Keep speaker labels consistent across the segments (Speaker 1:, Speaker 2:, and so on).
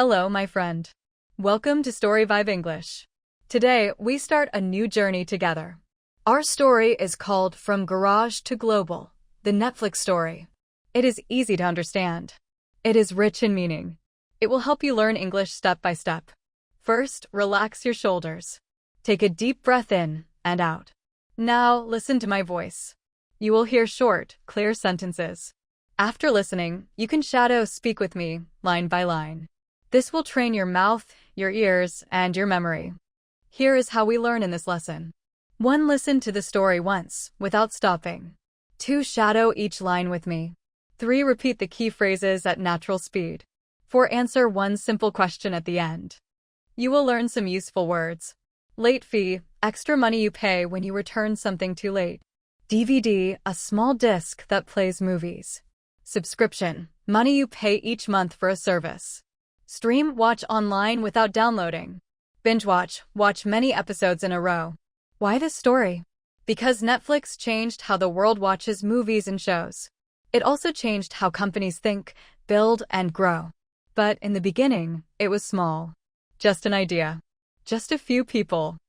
Speaker 1: Hello, my friend. Welcome to Story Vibe English. Today, we start a new journey together. Our story is called From Garage to Global, the Netflix story. It is easy to understand. It is rich in meaning. It will help you learn English step by step. First, relax your shoulders. Take a deep breath in and out. Now, listen to my voice. You will hear short, clear sentences. After listening, you can shadow speak with me, line by line. This will train your mouth, your ears, and your memory. Here is how we learn in this lesson. 1. Listen to the story once, without stopping. 2. Shadow each line with me. 3. Repeat the key phrases at natural speed. 4. Answer one simple question at the end. You will learn some useful words. Late fee, extra money you pay when you return something too late. DVD, a small disc that plays movies. Subscription, money you pay each month for a service. Stream, watch online without downloading. Binge-watch, watch many episodes in a row. Why this story? Because Netflix changed how the world watches movies and shows. It also changed how companies think, build, and grow. But in the beginning, it was small. Just an idea. Just a few people.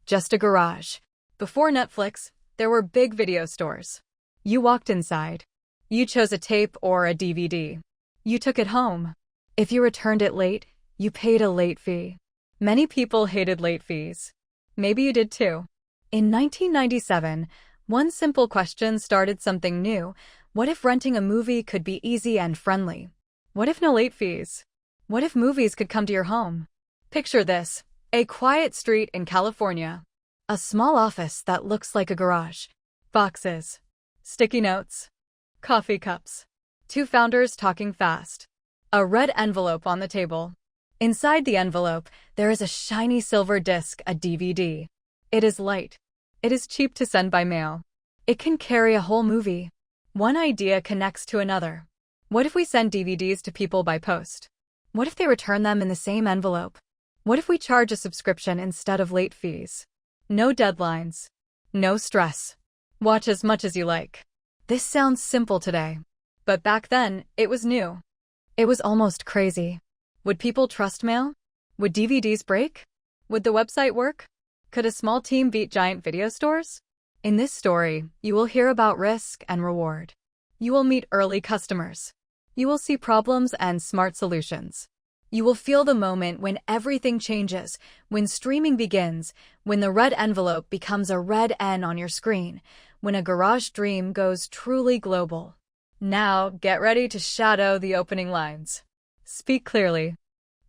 Speaker 1: Just a garage. Before Netflix, there were big video stores. You walked inside. You chose a tape or a DVD. You took it home. If you returned it late, you paid a late fee. Many people hated late fees. Maybe you did too. In 1997, one simple question started something new. What if renting a movie could be easy and friendly? What if no late fees? What if movies could come to your home? Picture this, a quiet street in California. A small office that looks like a garage. Boxes. Sticky notes. Coffee cups. 2 founders talking fast. A red envelope on the table. Inside the envelope, there is a shiny silver disc, a DVD. It is light. It is cheap to send by mail. It can carry a whole movie. One idea connects to another. What if we send DVDs to people by post? What if they return them in the same envelope? What if we charge a subscription instead of late fees? No deadlines. No stress. Watch as much as you like. This sounds simple today. But back then, it was new. It was almost crazy. Would people trust mail? Would DVDs break? Would the website work? Could a small team beat giant video stores? In this story, you will hear about risk and reward. You will meet early customers. You will see problems and smart solutions. You will feel the moment when everything changes, when streaming begins, when the red envelope becomes a red N on your screen, when a garage dream goes truly global. Now, get ready to shadow the opening lines. Speak clearly.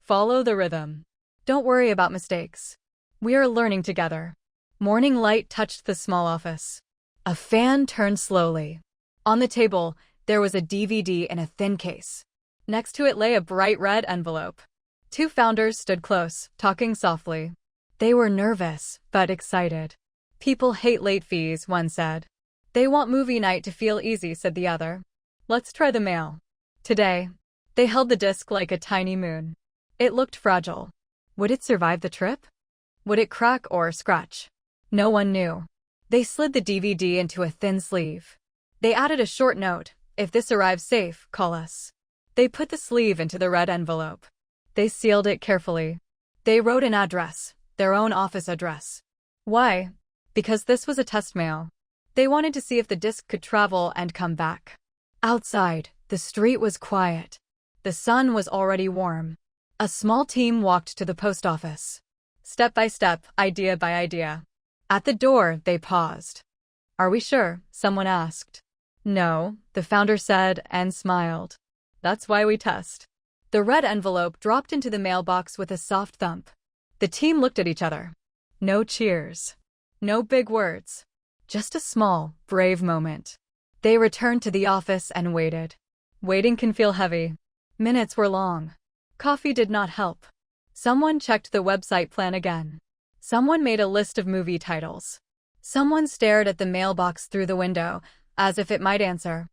Speaker 1: Follow the rhythm. Don't worry about mistakes. We are learning together. Morning light touched the small office. A fan turned slowly. On the table, there was a DVD in a thin case. Next to it lay a bright red envelope. 2 founders stood close, talking softly. They were nervous, but excited. People hate late fees, one said. They want movie night to feel easy, said the other. Let's try the mail. Today, they held the disc like a tiny moon. It looked fragile. Would it survive the trip? Would it crack or scratch? No one knew. They slid the DVD into a thin sleeve. They added a short note, if this arrives safe, call us. They put the sleeve into the red envelope. They sealed it carefully. They wrote an address, their own office address. Why? Because this was a test mail. They wanted to see if the disc could travel and come back. Outside, the street was quiet. The sun was already warm. A small team walked to the post office. Step by step, idea by idea. At the door, they paused. Are we sure? Someone asked. No, the founder said and smiled. That's why we test. The red envelope dropped into the mailbox with a soft thump. The team looked at each other. No cheers. No big words. Just a small, brave moment. They returned to the office and waited. Waiting can feel heavy. Minutes were long. Coffee did not help. Someone checked the website plan again. Someone made a list of movie titles. Someone stared at the mailbox through the window, as if it might answer.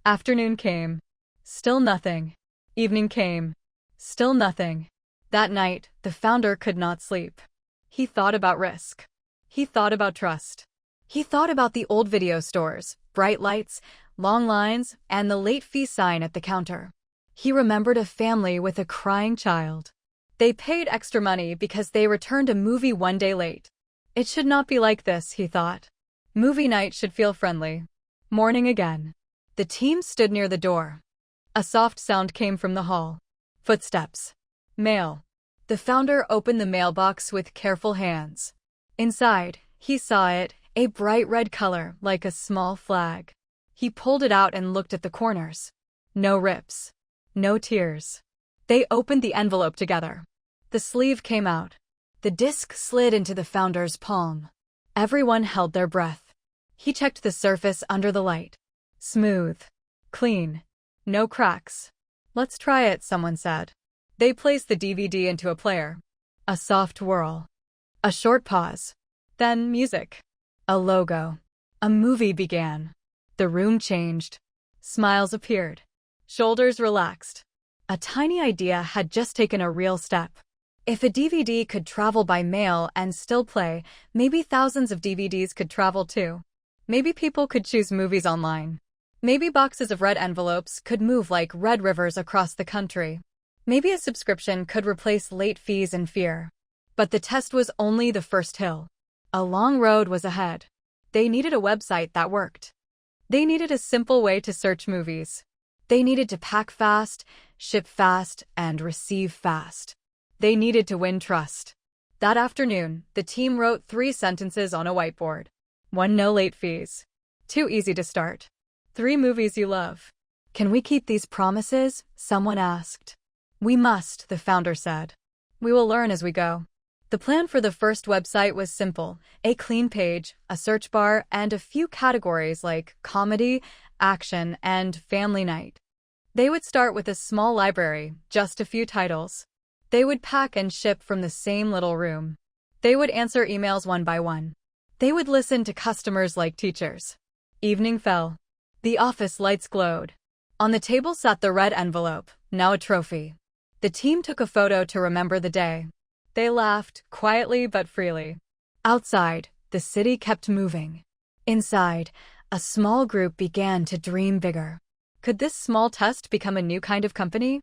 Speaker 1: Afternoon came. Still nothing. Evening came. Still nothing. That night, the founder could not sleep. He thought about risk. He thought about trust. He thought about the old video stores, bright lights, long lines, and the late fee sign at the counter. He remembered a family with a crying child. They paid extra money because they returned a movie one day late. It should not be like this, he thought. Movie night should feel friendly. Morning again. The team stood near the door. A soft sound came from the hall. Footsteps. Mail. The founder opened the mailbox with careful hands. Inside, he saw it, a bright red color like a small flag. He pulled it out and looked at the corners. No rips. No tears. They opened the envelope together. The sleeve came out. The disc slid into the founder's palm. Everyone held their breath. He checked the surface under the light. Smooth. Clean. No cracks. Let's try it, someone said. They placed the DVD into a player. A soft whirl. A short pause. Then music. A logo. A movie began. The room changed. Smiles appeared. Shoulders relaxed. A tiny idea had just taken a real step. If a DVD could travel by mail and still play, maybe thousands of DVDs could travel too. Maybe people could choose movies online. Maybe boxes of red envelopes could move like red rivers across the country. Maybe a subscription could replace late fees and fear. But the test was only the first hill. A long road was ahead. They needed a website that worked. They needed a simple way to search movies. They needed to pack fast, ship fast, and receive fast. They needed to win trust. That afternoon, the team wrote 3 sentences on a whiteboard. 1, no late fees. 2, easy to start. 3, movies you love. Can we keep these promises? Someone asked. We must, the founder said. We will learn as we go. The plan for the first website was simple: a clean page, a search bar, and a few categories like comedy, action, and family night. They would start with a small library, just a few titles. They would pack and ship from the same little room. They would answer emails one by one. They would listen to customers like teachers. Evening fell. The office lights glowed. On the table sat the red envelope, now a trophy. The team took a photo to remember the day. They laughed, quietly but freely. Outside, the city kept moving. Inside, a small group began to dream bigger. Could this small test become a new kind of company?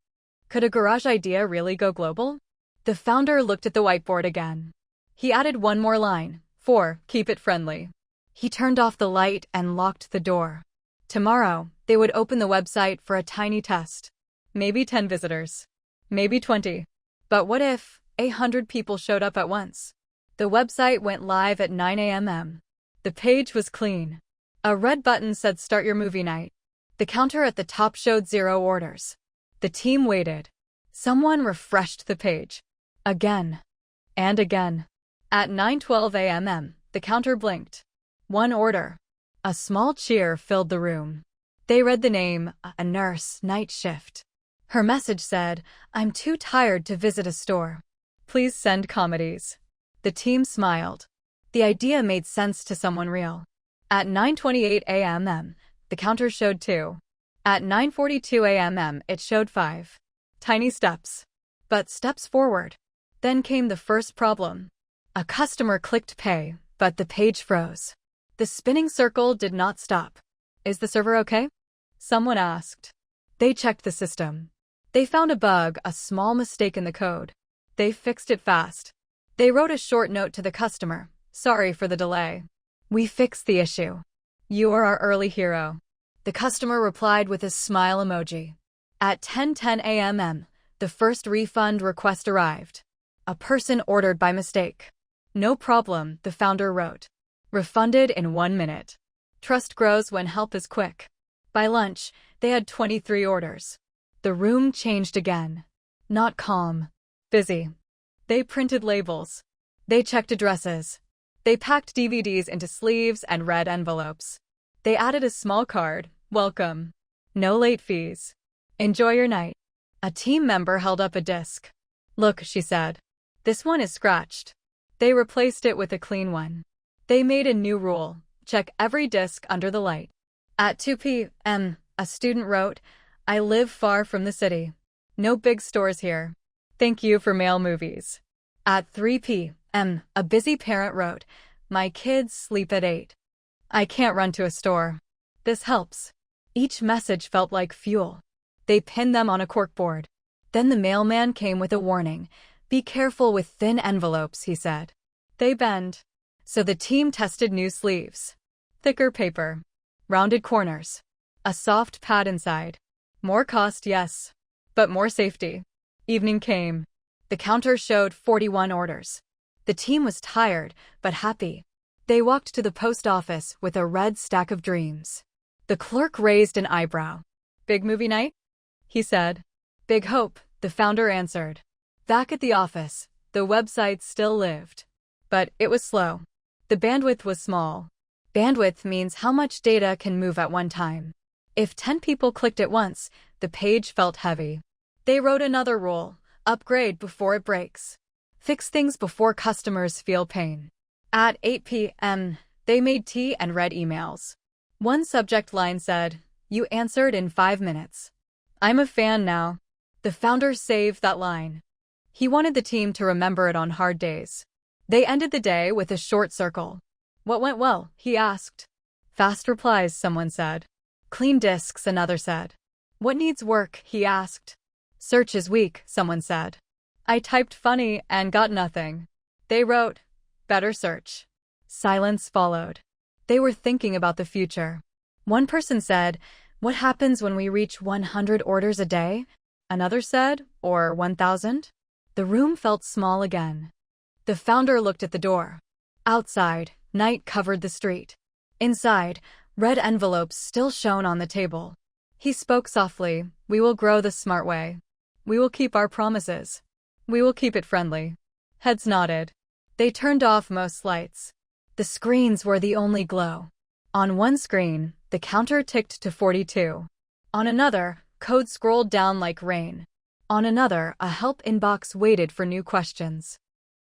Speaker 1: Could a garage idea really go global? The founder looked at the whiteboard again. He added one more line: 4, keep it friendly. He turned off the light and locked the door. Tomorrow, they would open the website for a tiny test. Maybe 10 visitors. Maybe 20. But what if 100 people showed up at once? The website went live at 9 a.m. The page was clean. A red button said start your movie night. The counter at the top showed 0 orders. The team waited. Someone refreshed the page. Again. And again. At 9:12 a.m., the counter blinked. 1 order. A small cheer filled the room. They read the name, a nurse, night shift. Her message said, I'm too tired to visit a store. Please send comedies. The team smiled. The idea made sense to someone real. At 9:28 a.m., the counter showed 2. At 9:42 a.m., it showed 5. Tiny steps. But steps forward. Then came the first problem. A customer clicked pay, but the page froze. The spinning circle did not stop. Is the server okay? Someone asked. They checked the system. They found a bug, a small mistake in the code. They fixed it fast. They wrote a short note to the customer. Sorry for the delay. We fixed the issue. You are our early hero. The customer replied with a smile emoji. At 10:10 a.m., the first refund request arrived. A person ordered by mistake. No problem, the founder wrote. Refunded in 1 minute. Trust grows when help is quick. By lunch, they had 23 orders. The room changed again. Not calm. Busy. They printed labels. They checked addresses. They packed DVDs into sleeves and red envelopes. They added a small card. Welcome. No late fees. Enjoy your night. A team member held up a disc. Look, she said. This one is scratched. They replaced it with a clean one. They made a new rule. Check every disc under the light. At 2 p.m., a student wrote, I live far from the city. No big stores here. Thank you for mail movies. At 3 p.m., a busy parent wrote, my kids sleep at 8. I can't run to a store. This helps. Each message felt like fuel. They pinned them on a corkboard. Then the mailman came with a warning. "Be careful with thin envelopes," he said. They bend. So the team tested new sleeves. Thicker paper. Rounded corners. A soft pad inside. More cost, yes. But more safety. Evening came. The counter showed 41 orders. The team was tired, but happy. They walked to the post office with a red stack of dreams. The clerk raised an eyebrow. "Big movie night?" he said. "Big hope," the founder answered. Back at the office, the website still lived. But it was slow. The bandwidth was small. Bandwidth means how much data can move at one time. If 10 people clicked at once, the page felt heavy. They wrote another rule: upgrade before it breaks. Fix things before customers feel pain. At 8 p.m., they made tea and read emails. One subject line said, "You answered in 5 minutes. I'm a fan now." The founder saved that line. He wanted the team to remember it on hard days. They ended the day with a short circle. "What went well?" he asked. "Fast replies," someone said. "Clean disks," another said. "What needs work?" he asked. "Search is weak," someone said. "I typed funny and got nothing." They wrote, "Better search." Silence followed. They were thinking about the future. One person said, "What happens when we reach 100 orders a day?" Another said, "Or 1,000? The room felt small again. The founder looked at the door. Outside, night covered the street. Inside, red envelopes still shone on the table. He spoke softly, "We will grow the smart way. We will keep our promises. We will keep it friendly." Heads nodded. They turned off most lights. The screens were the only glow. On one screen, the counter ticked to 42. On another, code scrolled down like rain. On another, a help inbox waited for new questions.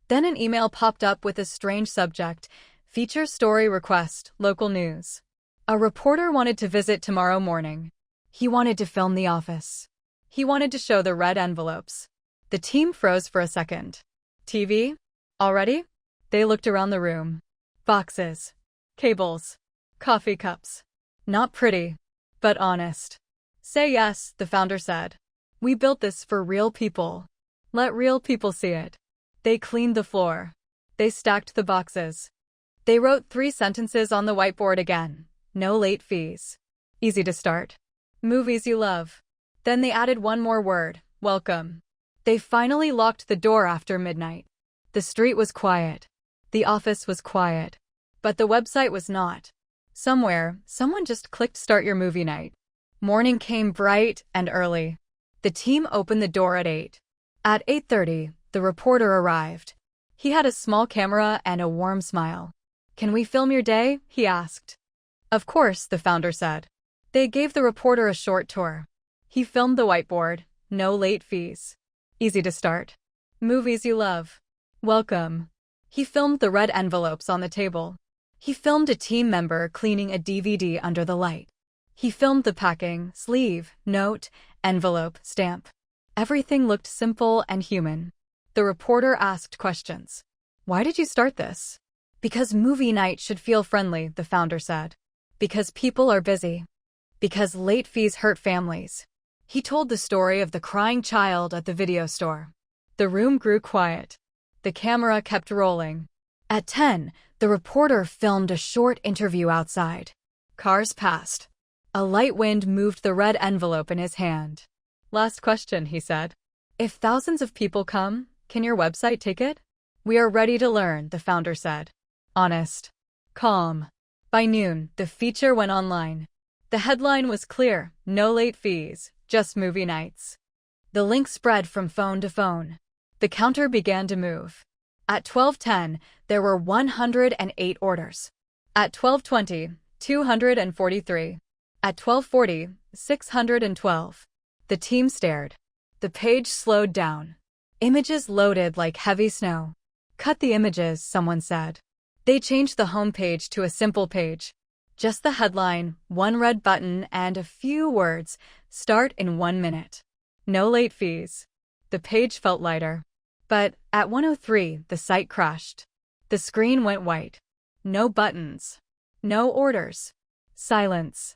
Speaker 1: Then an email popped up with a strange subject: feature story request, local news. A reporter wanted to visit tomorrow morning. He wanted to film the office. He wanted to show the red envelopes. The team froze for a second. "TV? Already?" They looked around the room. Boxes. Cables. Coffee cups. Not pretty, but honest. "Say yes," the founder said. "We built this for real people. Let real people see it." They cleaned the floor. They stacked the boxes. They wrote 3 sentences on the whiteboard again. "No late fees. Easy to start. Movies you love." Then they added one more word: welcome. They finally locked the door after midnight. The street was quiet. The office was quiet. But the website was not. Somewhere, someone just clicked "Start your movie night." Morning came bright and early. The team opened the door at 8. At 8:30, the reporter arrived. He had a small camera and a warm smile. "Can we film your day?" he asked. "Of course," the founder said. They gave the reporter a short tour. He filmed the whiteboard: "No late fees. Easy to start. Movies you love. Welcome." He filmed the red envelopes on the table. He filmed a team member cleaning a DVD under the light. He filmed the packing: sleeve, note, envelope, stamp. Everything looked simple and human. The reporter asked questions. "Why did you start this?" "Because movie night should feel friendly," the founder said. "Because people are busy. Because late fees hurt families." He told the story of the crying child at the video store. The room grew quiet. The camera kept rolling. At 10, the reporter filmed a short interview outside. Cars passed. A light wind moved the red envelope in his hand. "Last question," he said. "If thousands of people come, can your website take it?" "We are ready to learn," the founder said. Honest. Calm. By noon, the feature went online. The headline was clear: "No late fees, just movie nights." The link spread from phone to phone. The counter began to move. At 12:10, there were 108 orders. At 12:20, 243. At 12:40, 612. The team stared. The page slowed down. Images loaded like heavy snow. "Cut the images," someone said. They changed the home page to a simple page. Just the headline, one red button, and a few words: "Start in 1 minute. No late fees." The page felt lighter. But at 1:03, the site crashed. The screen went white. No buttons. No orders. Silence.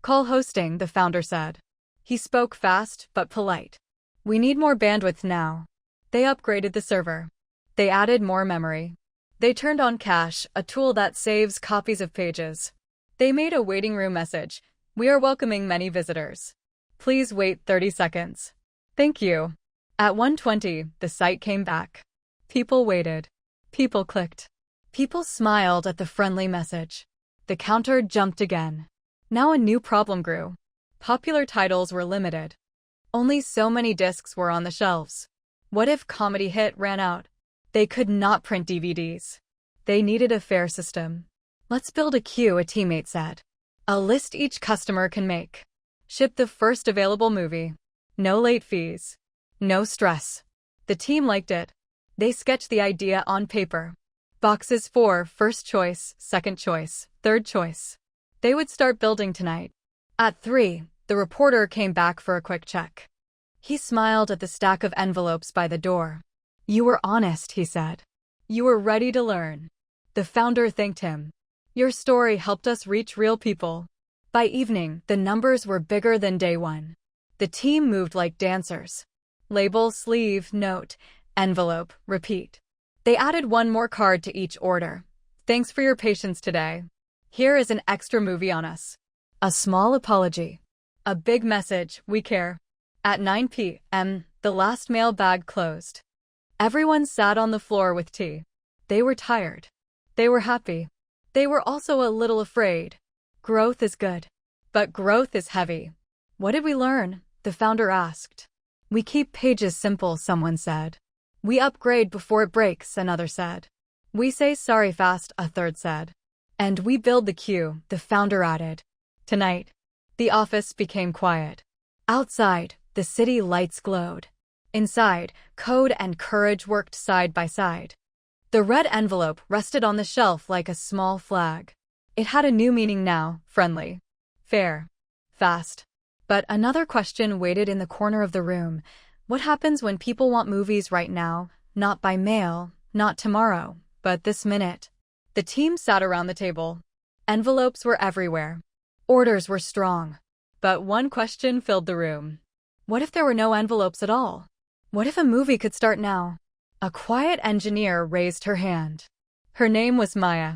Speaker 1: "Call hosting," the founder said. He spoke fast but polite. We need more bandwidth now. They upgraded the server. They added more memory. They turned on cache, a tool that saves copies of pages. They made a waiting room message. We are welcoming many visitors. Please wait 30 seconds. Thank you. At 1:20, the site came back. People waited. People clicked. People smiled at the friendly message. The counter jumped again. Now a new problem grew. Popular titles were limited. Only so many discs were on the shelves. What if comedy hit ran out? They could not print DVDs. They needed a fair system. Let's build a queue, a teammate said. A list each customer can make. Ship the first available movie. No late fees. No stress. The team liked it. They sketched the idea on paper. Boxes for first choice, second choice, third choice. They would start building tonight. At 3, the reporter came back for a quick check. He smiled at the stack of envelopes by the door. You were honest, he said. You were ready to learn. The founder thanked him. Your story helped us reach real people. By evening, the numbers were bigger than day one. The team moved like dancers. Label, sleeve, note, envelope, repeat. They added one more card to each order. Thanks for your patience today. Here is an extra movie on us. A small apology. A big message, we care. At 9 p.m., the last mail bag closed. Everyone sat on the floor with tea. They were tired. They were happy. They were also a little afraid. Growth is good. But growth is heavy. What did we learn? The founder asked. We keep pages simple, someone said. We upgrade before it breaks, another said. We say sorry fast, a third said. And we build the queue, the founder added. Tonight, the office became quiet. Outside, the city lights glowed. Inside, code and courage worked side by side. The red envelope rested on the shelf like a small flag. It had a new meaning now, friendly, fair, fast. But another question waited in the corner of the room. What happens when people want movies right now, not by mail, not tomorrow, but this minute? The team sat around the table. Envelopes were everywhere. Orders were strong. But one question filled the room. What if there were no envelopes at all? What if a movie could start now? A quiet engineer raised her hand. Her name was Maya.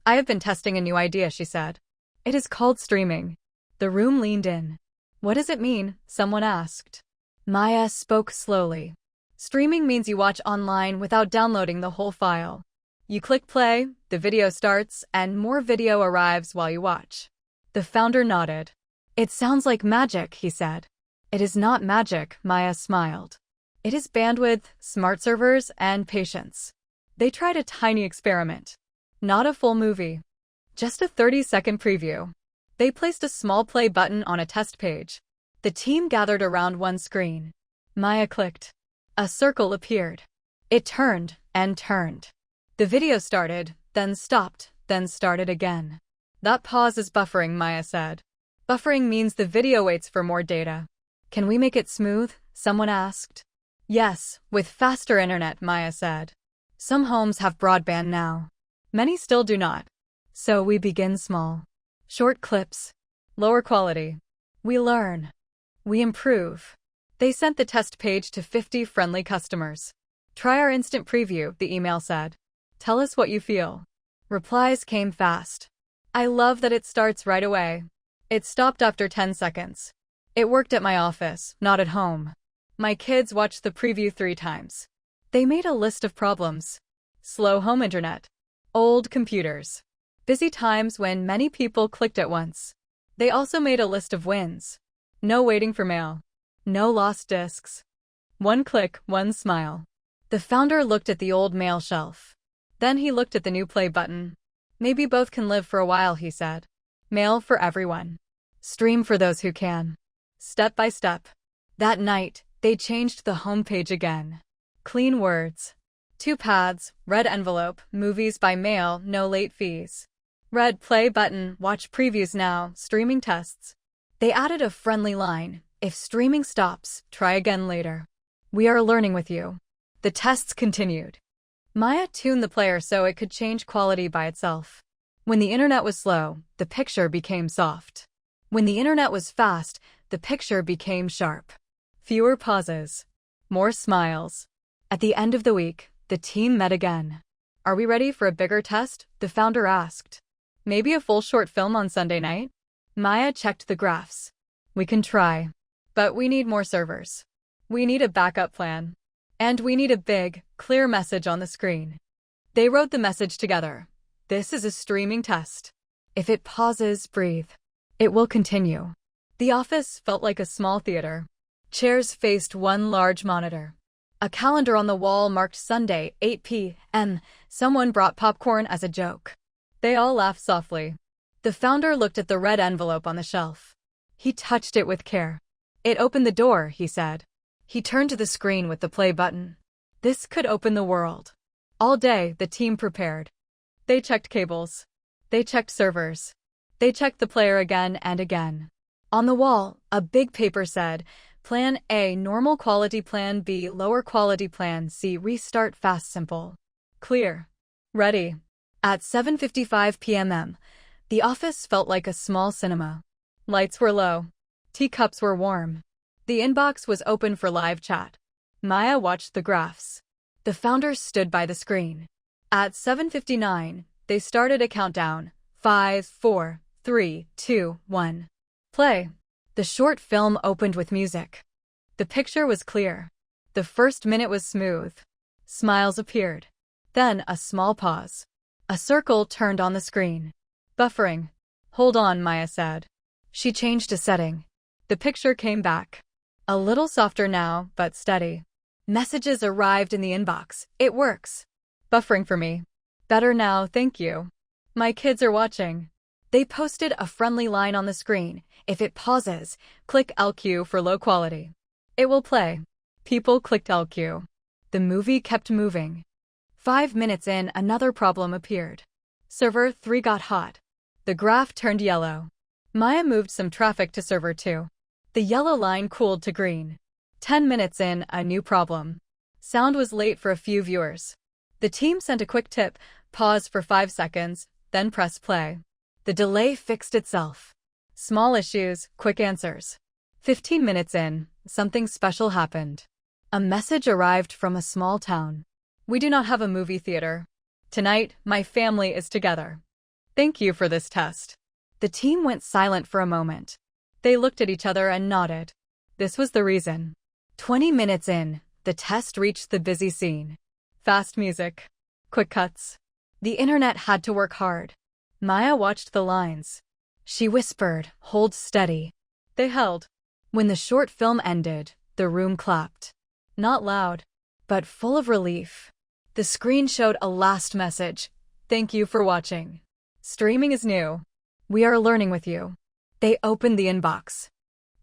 Speaker 1: I have been testing a new idea, she said. It is called streaming. The room leaned in. What does it mean? Someone asked. Maya spoke slowly. Streaming means you watch online without downloading the whole file. You click play, the video starts, and more video arrives while you watch. The founder nodded. It sounds like magic, he said. It is not magic, Maya smiled. It is bandwidth, smart servers, and patience. They tried a tiny experiment. Not a full movie. Just a 30-second preview. They placed a small play button on a test page. The team gathered around one screen. Maya clicked. A circle appeared. It turned and turned. The video started, then stopped, then started again. That pause is buffering, Maya said. Buffering means the video waits for more data. Can we make it smooth? Someone asked. Yes, with faster internet, Maya said. Some homes have broadband now. Many still do not. So we begin small. Short clips. Lower quality. We learn. We improve. They sent the test page to 50 friendly customers. Try our instant preview, the email said. Tell us what you feel. Replies came fast. I love that it starts right away. It stopped after 10 seconds. It worked at my office, not at home. My kids watched the preview 3 times. They made a list of problems. Slow home internet. Old computers. Busy times when many people clicked at once. They also made a list of wins. No waiting for mail. No lost discs. One click, one smile. The founder looked at the old mail shelf. Then he looked at the new play button. Maybe both can live for a while, he said. Mail for everyone. Stream for those who can. Step by step. That night, they changed the homepage again. Clean words. 2 paths, red envelope, movies by mail, no late fees. Red play button, watch previews now, streaming tests. They added a friendly line. If streaming stops, try again later. We are learning with you. The tests continued. Maya tuned the player so it could change quality by itself. When the internet was slow, the picture became soft. When the internet was fast, The picture became sharp. Fewer pauses. More smiles. At the end of the week, the team met again. "Are we ready for a bigger test?" the founder asked. "Maybe a full short film on Sunday night?" Maya checked the graphs. "We can try. But we need more servers. We need a backup plan. And we need a big, clear message on the screen." They wrote the message together. "This is a streaming test. If it pauses, breathe. It will continue." The office felt like a small theater. Chairs faced one large monitor. A calendar on the wall marked Sunday, 8 p.m. Someone brought popcorn as a joke. They all laughed softly. The founder looked at the red envelope on the shelf. He touched it with care. "It opened the door," he said. He turned to the screen with the play button. This could open the world. All day, the team prepared. They checked cables. They checked servers. They checked the player again and again. On the wall, a big paper said, "Plan A, normal quality, Plan B, lower quality, Plan C, restart fast, simple." Clear. Ready. At 7:55 p.m., the office felt like a small cinema. Lights were low. Teacups were warm. The inbox was open for live chat. Maya watched the graphs. The founder stood by the screen. At 7:59, they started a countdown. 5, 4, 3, 2, 1. Play. The short film opened with music. The picture was clear. The first minute was smooth. Smiles appeared. Then a small pause. A circle turned on the screen. Buffering. "Hold on," Maya said. She changed a setting. The picture came back. A little softer now, but steady. Messages arrived in the inbox. "It works. Buffering for me. Better now, thank you. My kids are watching." They posted a friendly line on the screen. "If it pauses, click LQ for low quality. It will play." People clicked LQ. The movie kept moving. 5 minutes in, another problem appeared. Server 3 got hot. The graph turned yellow. Maya moved some traffic to server 2. The yellow line cooled to green. 10 minutes in, a new problem. Sound was late for a few viewers. The team sent a quick tip: pause for 5 seconds, then press play. The delay fixed itself. Small issues, quick answers. 15 minutes in, something special happened. A message arrived from a small town. "We do not have a movie theater. Tonight, my family is together. Thank you for this test." The team went silent for a moment. They looked at each other and nodded. This was the reason. 20 minutes in, the test reached the busy scene. Fast music. Quick cuts. The internet had to work hard. Maya watched the lines. She whispered, "Hold steady." They held. When the short film ended, the room clapped. Not loud, but full of relief. The screen showed a last message: "Thank you for watching. Streaming is new. We are learning with you." They opened the inbox.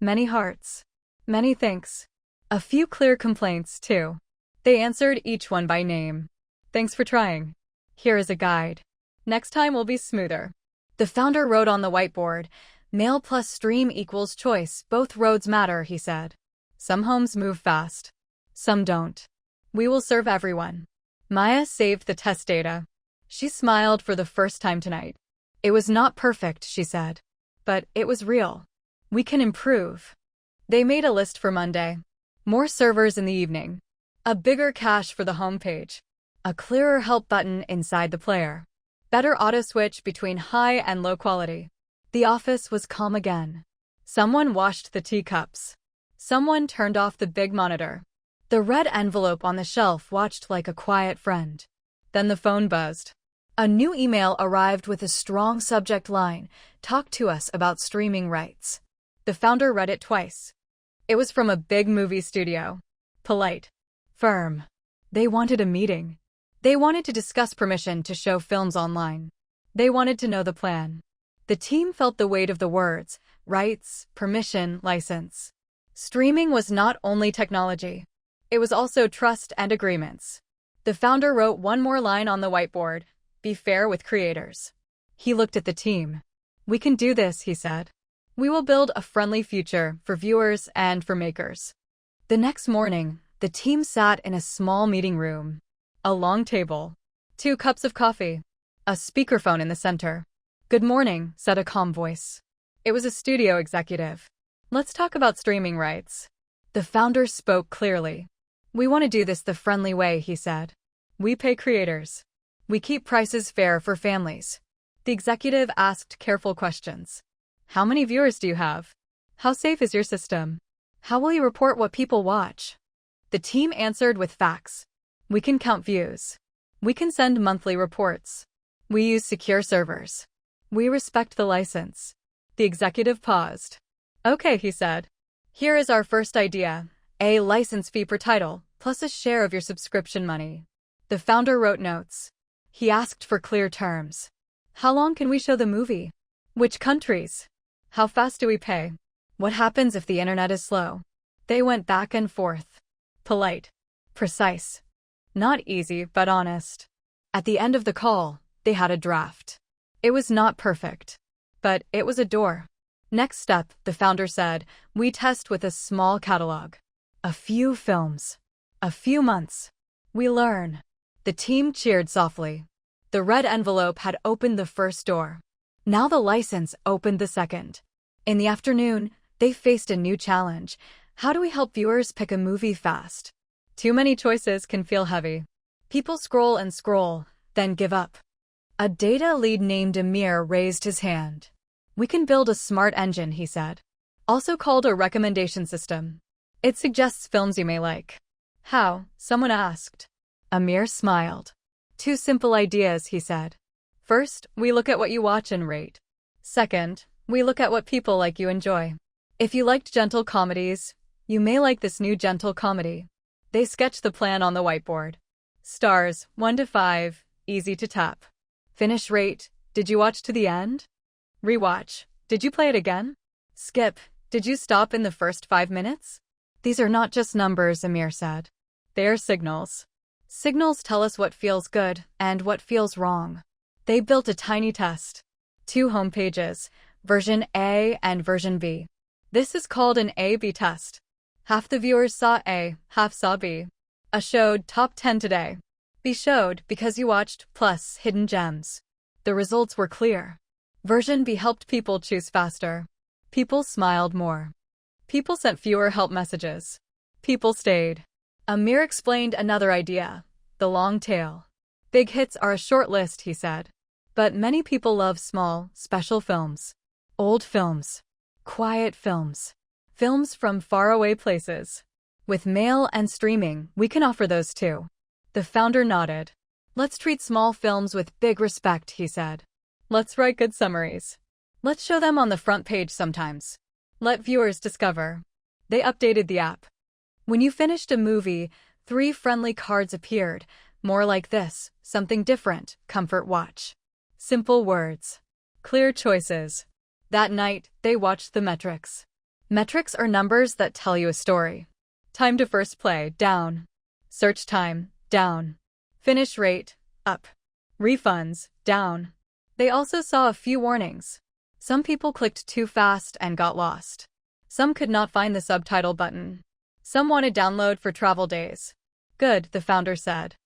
Speaker 1: Many hearts. Many thanks. A few clear complaints, too. They answered each one by name. "Thanks for trying. Here is a guide. Next time will be smoother." The founder wrote on the whiteboard, "Mail plus stream equals choice. Both roads matter," he said. "Some homes move fast. Some don't. We will serve everyone." Maya saved the test data. She smiled for the first time tonight. "It was not perfect," she said. "But it was real. We can improve." They made a list for Monday. More servers in the evening. A bigger cache for the homepage. A clearer help button inside the player. Better auto switch between high and low quality. The office was calm again. Someone washed the teacups. Someone turned off the big monitor. The red envelope on the shelf watched like a quiet friend. Then the phone buzzed. A new email arrived with a strong subject line: "Talk to us about streaming rights." The founder read it twice. It was from a big movie studio. Polite. Firm. They wanted a meeting. They wanted to discuss permission to show films online. They wanted to know the plan. The team felt the weight of the words: rights, permission, license. Streaming was not only technology. It was also trust and agreements. The founder wrote one more line on the whiteboard: "Be fair with creators." He looked at the team. "We can do this," he said. "We will build a friendly future for viewers and for makers." The next morning, the team sat in a small meeting room. A long table. 2 cups of coffee. A speakerphone in the center. "Good morning," said a calm voice. It was a studio executive. Let's talk about streaming rights. The founder spoke clearly. We want to do this the friendly way, he said. We pay creators. We keep prices fair for families. The executive asked careful questions. How many viewers do you have? How safe is your system? How will you report what people watch? The team answered with facts. We can count views. We can send monthly reports. We use secure servers. We respect the license. The executive paused. Okay, he said. Here is our first idea. A license fee per title, plus a share of your subscription money. The founder wrote notes. He asked for clear terms. How long can we show the movie? Which countries? How fast do we pay? What happens if the internet is slow? They went back and forth. Polite. Precise. Not easy, but honest. At the end of the call, they had a draft. It was not perfect, but it was a door. Next step, the founder said, we test with a small catalog. A few films. A few months. We learn. The team cheered softly. The red envelope had opened the first door. Now the license opened the second. In the afternoon, they faced a new challenge. How do we help viewers pick a movie fast? Too many choices can feel heavy. People scroll and scroll, then give up. A data lead named Amir raised his hand. We can build a smart engine, he said. Also called a recommendation system. It suggests films you may like. How? Someone asked. Amir smiled. Two simple ideas, he said. First, we look at what you watch and rate. Second, we look at what people like you enjoy. If you liked gentle comedies, you may like this new gentle comedy. They sketched the plan on the whiteboard. Stars, 1 to 5, easy to tap. Finish rate, did you watch to the end? Rewatch, did you play it again? Skip, did you stop in the first 5 minutes? These are not just numbers, Amir said. They are signals. Signals tell us what feels good and what feels wrong. They built a tiny test. 2 homepages, version A and version B. This is called an A-B test. Half the viewers saw A, half saw B. A showed top 10 today. B showed because you watched plus hidden gems. The results were clear. Version B helped people choose faster. People smiled more. People sent fewer help messages. People stayed. Amir explained another idea, the long tail. Big hits are a short list, he said. But many people love small, special films. Old films. Quiet films. Films from faraway places. With mail and streaming, we can offer those too. The founder nodded. Let's treat small films with big respect, he said. Let's write good summaries. Let's show them on the front page sometimes. Let viewers discover. They updated the app. When you finished a movie, 3 friendly cards appeared, more like this, something different, comfort watch. Simple words. Clear choices. That night, they watched the metrics. Metrics are numbers that tell you a story. Time to first play, down. Search time, down. Finish rate, up. Refunds, down. They also saw a few warnings. Some people clicked too fast and got lost. Some could not find the subtitle button. Some wanted download for travel days. Good, the founder said.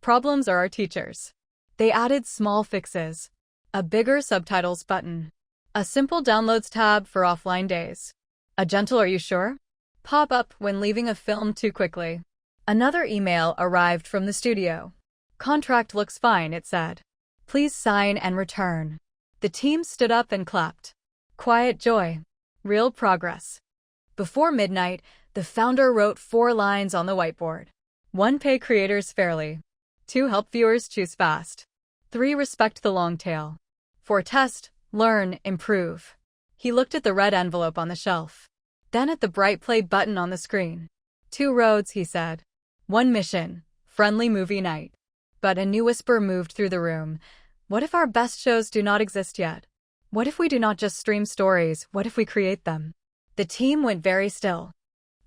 Speaker 1: Problems are our teachers. They added small fixes. A bigger subtitles button. A simple downloads tab for offline days. A gentle "are you sure?" pop-up when leaving a film too quickly. Another email arrived from the studio. Contract looks fine, it said. Please sign and return. The team stood up and clapped. Quiet joy. Real progress. Before midnight, the founder wrote 4 lines on the whiteboard. 1. Pay creators fairly. 2. Help viewers choose fast. 3. Respect the long tail. 4. Test, learn, improve. He looked at the red envelope on the shelf. Then at the bright play button on the screen. 2 roads, he said. 1 mission, friendly movie night. But a new whisper moved through the room. What if our best shows do not exist yet? What if we do not just stream stories? What if we create them? The team went very still.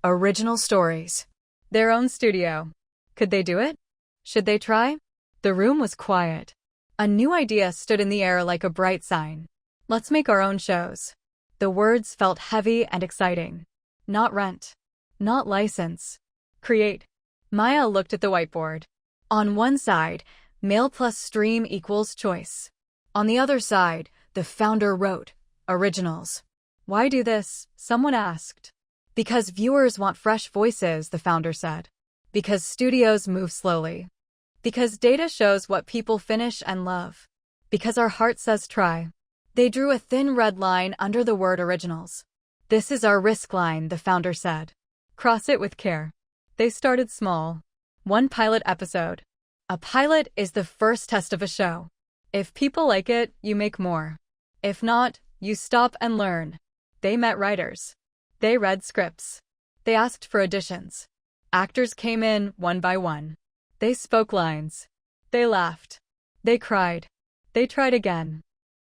Speaker 1: Original stories. Their own studio. Could they do it? Should they try? The room was quiet. A new idea stood in the air like a bright sign. Let's make our own shows. The words felt heavy and exciting. Not rent. Not license. Create. Maya looked at the whiteboard. On one side, mail plus stream equals choice. On the other side, the founder wrote, originals. Why do this? Someone asked. Because viewers want fresh voices, the founder said. Because studios move slowly. Because data shows what people finish and love. Because our heart says try. They drew a thin red line under the word originals. This is our risk line, the founder said. Cross it with care. They started small. 1 pilot episode. A pilot is the first test of a show. If people like it, you make more. If not, you stop and learn. They met writers. They read scripts. They asked for additions. Actors came in one by one. They spoke lines. They laughed. They cried. They tried again.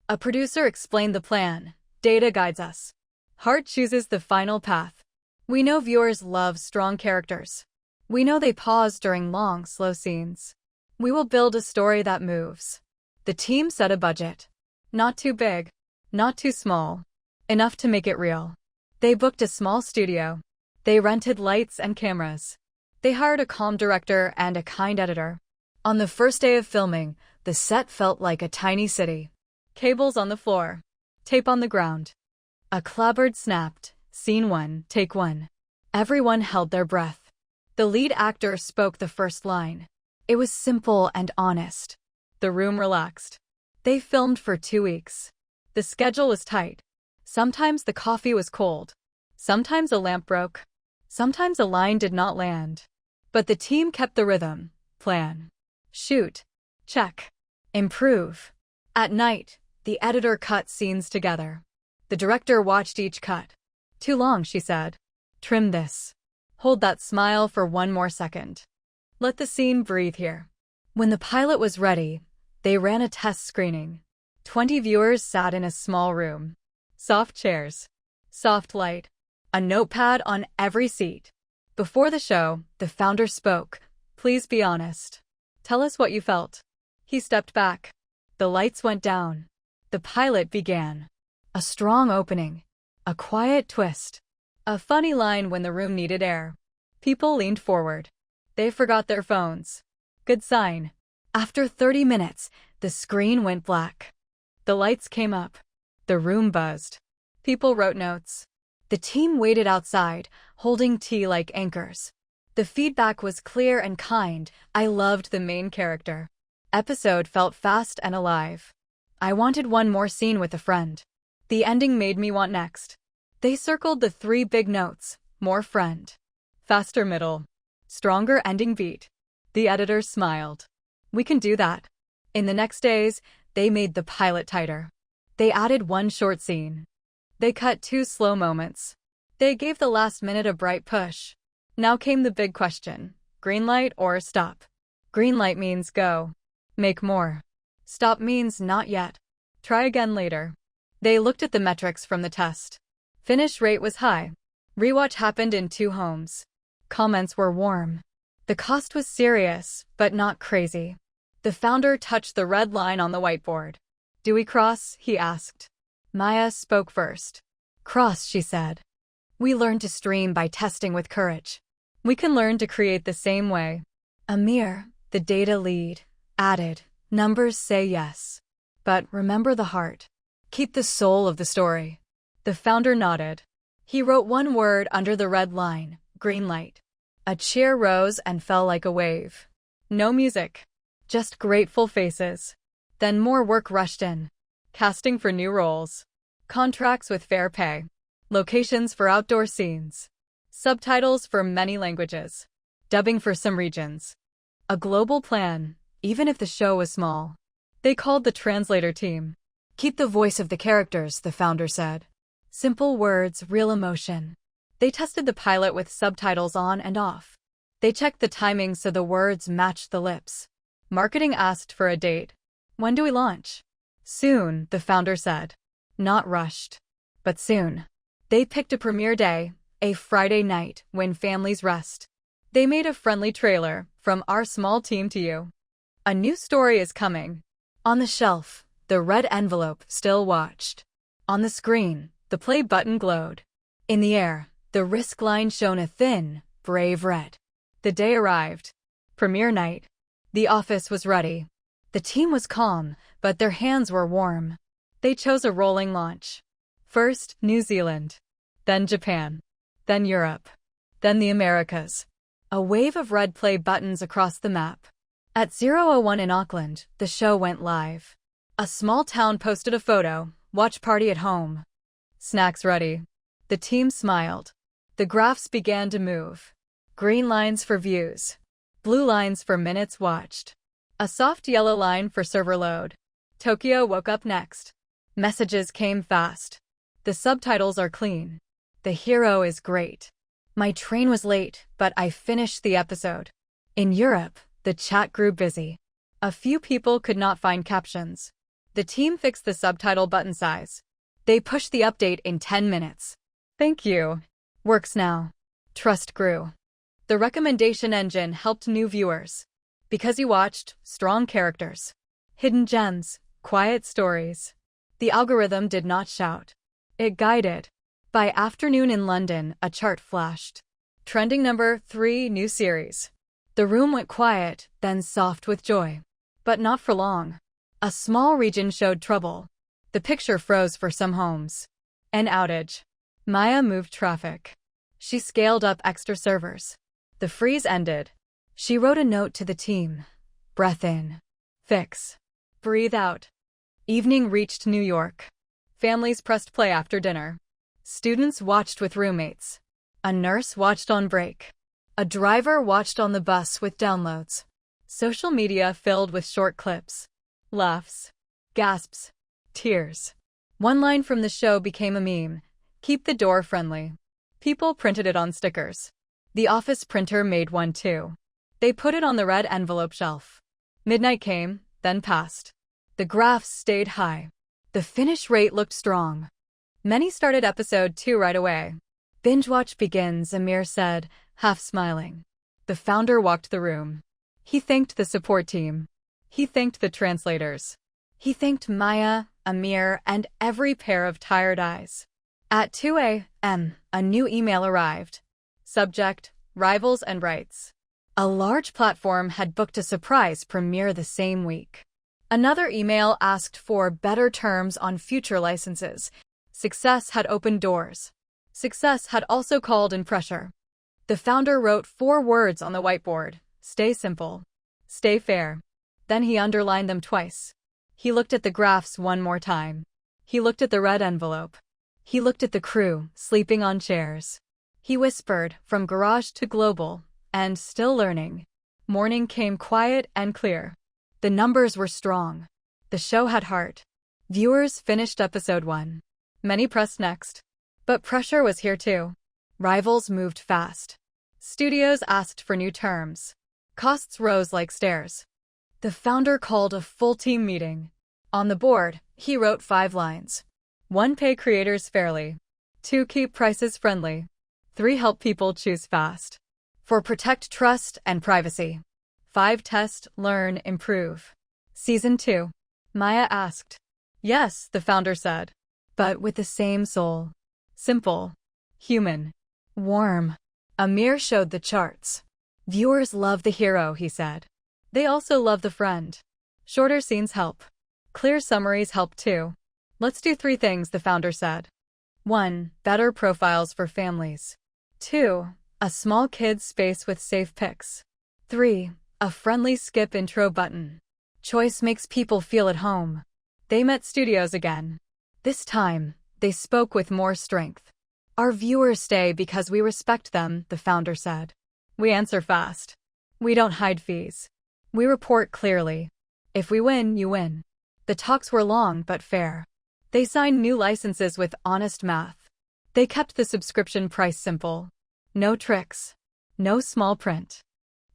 Speaker 1: A producer explained the plan. Data guides us. Heart chooses the final path. We know viewers love strong characters. We know they pause during long, slow scenes. We will build a story that moves. The team set a budget. Not too big. Not too small. Enough to make it real. They booked a small studio. They rented lights and cameras. They hired a calm director and a kind editor. On the first day of filming, the set felt like a tiny city. Cables on the floor. Tape on the ground. A clapboard snapped. Scene 1, take 1. Everyone held their breath. The lead actor spoke the first line. It was simple and honest. The room relaxed. They filmed for 2 weeks. The schedule was tight. Sometimes the coffee was cold. Sometimes a lamp broke. Sometimes a line did not land. But the team kept the rhythm. Plan. Shoot. Check. Improve. At night, the editor cut scenes together. The director watched each cut. Too long, she said. Trim this. Hold that smile for 1 more second. Let the scene breathe here. When the pilot was ready, they ran a test screening. 20 viewers sat in a small room. Soft chairs. Soft light. A notepad on every seat. Before the show, the founder spoke. Please be honest. Tell us what you felt. He stepped back. The lights went down. The pilot began. A strong opening. A quiet twist. A funny line when the room needed air. People leaned forward. They forgot their phones. Good sign. After 30 minutes, the screen went black. The lights came up. The room buzzed. People wrote notes. The team waited outside, holding tea like anchors. The feedback was clear and kind. I loved the main character. Episode felt fast and alive. I wanted one more scene with a friend. The ending made me want next. They circled the 3 big notes. More friend. Faster middle. Stronger ending beat. The editor smiled. We can do that. In the next days, they made the pilot tighter. They added 1 short scene. They cut 2 slow moments. They gave the last minute a bright push. Now came the big question. Green light or stop? Green light means go. Make more. Stop means not yet. Try again later. They looked at the metrics from the test. Finish rate was high. Rewatch happened in 2 homes. Comments were warm. The cost was serious, but not crazy. The founder touched the red line on the whiteboard. Do we cross? He asked. Maya spoke first. Cross, she said. We learn to stream by testing with courage. We can learn to create the same way. Amir, the data lead, added, numbers say yes. But remember the heart. Keep the soul of the story. The founder nodded. He wrote 1 word under the red line, green light. A cheer rose and fell like a wave. No music. Just grateful faces. Then more work rushed in. Casting for new roles. Contracts with fair pay. Locations for outdoor scenes. Subtitles for many languages. Dubbing for some regions. A global plan, even if the show was small. They called the translator team. Keep the voice of the characters, the founder said. Simple words, real emotion. They tested the pilot with subtitles on and off. They checked the timing so the words matched the lips. Marketing asked for a date. When do we launch? Soon, the founder said. Not rushed. But soon. They picked a premiere day, a Friday night, when families rest. They made a friendly trailer, from our small team to you. A new story is coming. On the shelf, the red envelope still watched. On the screen, the play button glowed. In the air, the risk line shone a thin, brave red. The day arrived. Premiere night. The office was ready. The team was calm, but their hands were warm. They chose a rolling launch. First, New Zealand. Then Japan. Then Europe. Then the Americas. A wave of red play buttons across the map. At 0:01 in Auckland, the show went live. A small town posted a photo, watch party at home. Snacks ready. The team smiled. The graphs began to move. Green lines for views. Blue lines for minutes watched. A soft yellow line for server load. Tokyo woke up next. Messages came fast. The subtitles are clean. The hero is great. My train was late, but I finished the episode. In Europe, the chat grew busy. A few people could not find captions. The team fixed the subtitle button size. They pushed the update in 10 minutes. Thank you. Works now. Trust grew. The recommendation engine helped new viewers. Because you watched, strong characters. Hidden gems, quiet stories. The algorithm did not shout. It guided. By afternoon in London, a chart flashed. Trending number 3, new series. The room went quiet, then soft with joy. But not for long. A small region showed trouble. The picture froze for some homes. An outage. Maya moved traffic. She scaled up extra servers. The freeze ended. She wrote a note to the team. Breath in. Fix. Breathe out. Evening reached New York. Families pressed play after dinner. Students watched with roommates. A nurse watched on break. A driver watched on the bus with downloads. Social media filled with short clips. Laughs. Gasps. Tears. One line from the show became a meme. Keep the door friendly. People printed it on stickers. The office printer made one too. They put it on the red envelope shelf. Midnight came, then passed. The graphs stayed high. The finish rate looked strong. Many started episode 2 right away. Binge-watch begins, Amir said, half smiling. The founder walked the room. He thanked the support team. He thanked the translators. He thanked Maya, Amir, and every pair of tired eyes. At 2 a.m., a new email arrived. Subject, Rivals and Rights. A large platform had booked a surprise premiere the same week. Another email asked for better terms on future licenses. Success had opened doors. Success had also called in pressure. The founder wrote 4 words on the whiteboard. Stay simple. Stay fair. Then he underlined them twice. He looked at the graphs one more time. He looked at the red envelope. He looked at the crew, sleeping on chairs. He whispered, from garage to global, and still learning. Morning came quiet and clear. The numbers were strong. The show had heart. Viewers finished episode 1. Many pressed next. But pressure was here too. Rivals moved fast. Studios asked for new terms. Costs rose like stairs. The founder called a full team meeting. On the board, he wrote 5 lines. 1. Pay creators fairly. 2. Keep prices friendly. 3. Help people choose fast. 4. Protect trust and privacy. 5. Test, learn, improve. Season 2. Maya asked. Yes, the founder said. But with the same soul. Simple. Human. Warm. Amir showed the charts. Viewers love the hero, he said. They also love the friend. Shorter scenes help. Clear summaries help too. Let's do 3 things, the founder said. 1. Better profiles for families. 2. A small kids space with safe pics. 3. A friendly skip intro button. Choice makes people feel at home. They met studios again. This time, they spoke with more strength. Our viewers stay because we respect them, the founder said. We answer fast. We don't hide fees. We report clearly. If we win, you win. The talks were long but fair. They signed new licenses with honest math. They kept the subscription price simple. No tricks. No small print.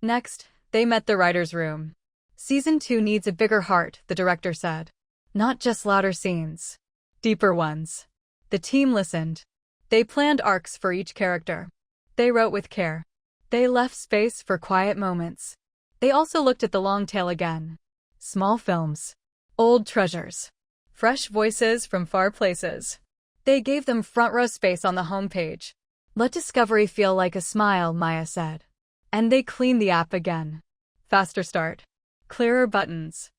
Speaker 1: Next, they met the writer's room. Season 2 needs a bigger heart, the director said. Not just louder scenes. Deeper ones. The team listened. They planned arcs for each character. They wrote with care. They left space for quiet moments. They also looked at the long tail again. Small films. Old treasures. Fresh voices from far places. They gave them front row space on the homepage. Let discovery feel like a smile, Maya said. And they cleaned the app again. Faster start. Clearer buttons.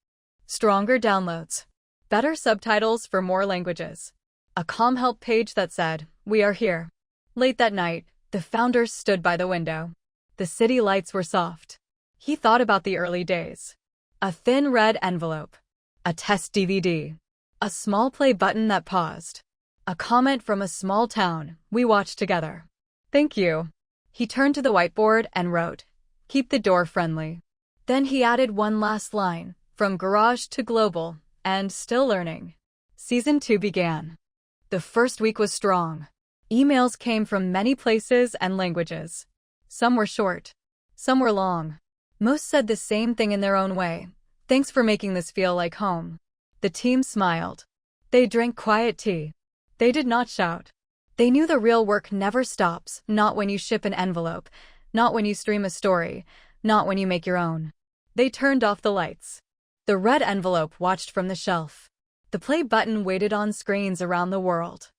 Speaker 1: Stronger downloads. Better subtitles for more languages. A calm help page that said, "We are here." Late that night, the founder stood by the window. The city lights were soft. He thought about the early days. A thin red envelope. A test DVD. A small play button that paused. A comment from a small town we watched together. "Thank you." He turned to the whiteboard and wrote, "Keep the door friendly." Then he added one last line, "From garage to global, and still learning." Season 2 began. The first week was strong. Emails came from many places and languages. Some were short. Some were long. Most said the same thing in their own way. "Thanks for making this feel like home." The team smiled. They drank quiet tea. They did not shout. They knew the real work never stops, not when you ship an envelope, not when you stream a story, not when you make your own. They turned off the lights. The red envelope watched from the shelf. The play button waited on screens around the world.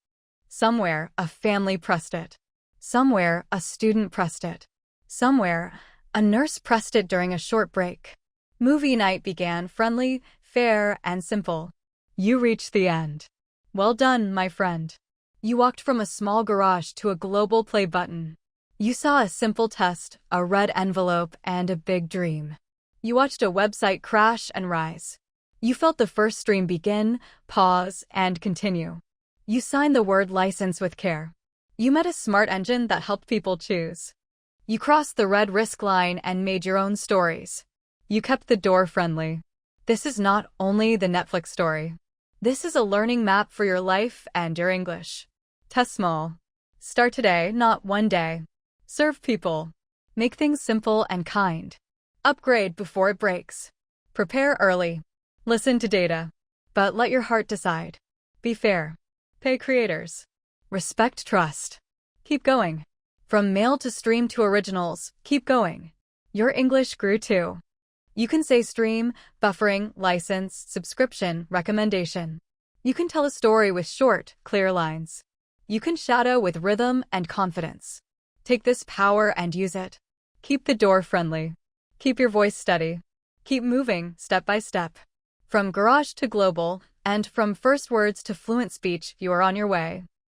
Speaker 1: Somewhere, a family pressed it. Somewhere, a student pressed it. Somewhere, a nurse pressed it during a short break. Movie night began friendly, fair, and simple. You reached the end. Well done, my friend. You walked from a small garage to a global play button. You saw a simple test, a red envelope, and a big dream. You watched a website crash and rise. You felt the first stream begin, pause, and continue. You signed the word license with care. You met a smart engine that helped people choose. You crossed the red risk line and made your own stories. You kept the door friendly. This is not only the Netflix story. This is a learning map for your life and your English. Test small. Start today, not one day. Serve people. Make things simple and kind. Upgrade before it breaks. Prepare early. Listen to data. But let your heart decide. Be fair. Pay creators. Respect trust. Keep going. From mail to stream to originals, keep going. Your English grew too. You can say stream, buffering, license, subscription, recommendation. You can tell a story with short, clear lines. You can shadow with rhythm and confidence. Take this power and use it. Keep the door friendly. Keep your voice steady. Keep moving, step by step. From garage to global, and from first words to fluent speech, you are on your way.